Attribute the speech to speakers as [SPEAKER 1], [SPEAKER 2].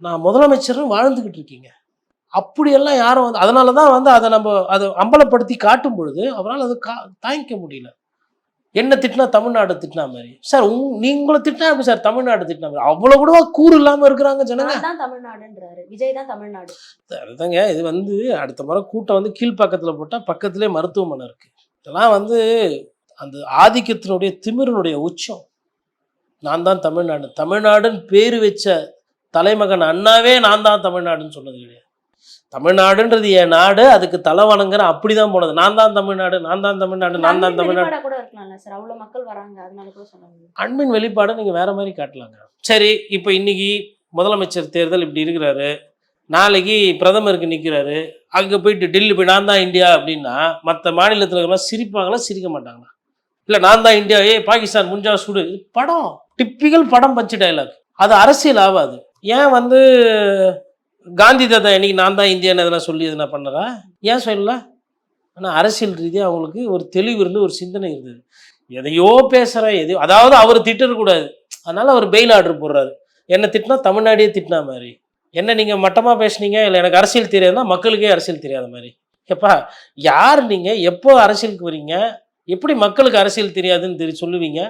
[SPEAKER 1] நான் முதலமைச்சர்னு வாழ்ந்துக்கிட்டு இருக்கீங்க. அப்படியெல்லாம் யாரும் வந்து அதனால தான் வந்து அதை நம்ம அதை அம்பலப்படுத்தி காட்டும் பொழுது அவரால் அது தாங்கிக்க முடியல. என்ன திட்டினா தமிழ்நாடு திட்டினா மாதிரி சார். நீங்கள திட்டினா எப்படி சார் தமிழ்நாடு திட்டினா மாதிரி? அவ்வளோ கூடவா கூறு இல்லாமல் இருக்கிறாங்க ஜனங்க.
[SPEAKER 2] தான் தமிழ்நாடுன்றாரு விஜய் தான் தமிழ்நாடு.
[SPEAKER 1] அதுதாங்க இது வந்து அடுத்த முறை கூட்டம் வந்து கீழ்ப்பக்கத்தில் போட்டால் பக்கத்துலேயே மருத்துவமனை இருக்கு. இதெல்லாம் வந்து அந்த ஆதிக்கத்தினுடைய திமிரனுடைய உச்சம். நான் தான் தமிழ்நாடு, தமிழ்நாடுன்னு பேர் வச்ச தலைமகன் அண்ணாவே நான் தான் தமிழ்நாடுன்னு சொன்னது கிடையாது. தமிழ்நாடுன்றது என் நாடு, அதுக்கு தலை வணங்குற அப்படிதான் போனது. நான் தான் தமிழ்நாடு, நான் தான் தமிழ்நாடு, நான் தான் தமிழ்நாடு
[SPEAKER 2] கூட இருக்கலாம்ல சார். அவ்வளோ மக்கள் வராங்க, அதனால கூட சொன்னாங்க.
[SPEAKER 1] அன்பின் வெளிப்பாடு நீங்க வேற மாதிரி காட்டலாங்க. சரி, இப்போ இன்னைக்கு முதலமைச்சர் தேர்தல் இப்படி இருக்கிறாரு, நாளைக்கு பிரதமருக்கு நிற்கிறாரு, அங்கே போயிட்டு டெல்லி போய் நான் தான் இந்தியா அப்படின்னா மற்ற மாநிலத்தில் இருக்கிறவங்க சிரிப்பாங்களா சிரிக்க மாட்டாங்களா? இல்லை நான் தான் இந்தியா, பாகிஸ்தான் முஞ்சா சுடு, படம் டிப்பிக்கல் படம் பஞ்சு டைலாக். அது அரசியல் ஆகாது. ஏன் வந்து காந்தி தாத்தா இன்னைக்கு நான் தான் இந்தியான்னு எதனா சொல்லி எதனா பண்ணறா? ஏன் சொல்லல? ஆனால் அரசியல் ரீதியாக அவங்களுக்கு ஒரு தெளிவு இருந்து ஒரு சிந்தனை இருந்தது. எதையோ பேசுகிறேன், எதையோ அதாவது அவர் திட்டக்கூடாது, அதனால அவர் பெயில் ஆர்டர் போடுறாரு. என்ன திட்டினா தமிழ்நாடே திட்டினா மாதிரி. என்ன நீங்கள் மட்டமாக பேசுனீங்க, இல்லை எனக்கு அரசியல் தெரியாதுன்னா மக்களுக்கே அரசியல் தெரியாத மாதிரி. எப்பா யார் நீங்கள், எப்போ அரசியலுக்கு வரீங்க, எப்படி மக்களுக்கு அரசியல் தெரியாதுன்னு சொல்லுவீங்க?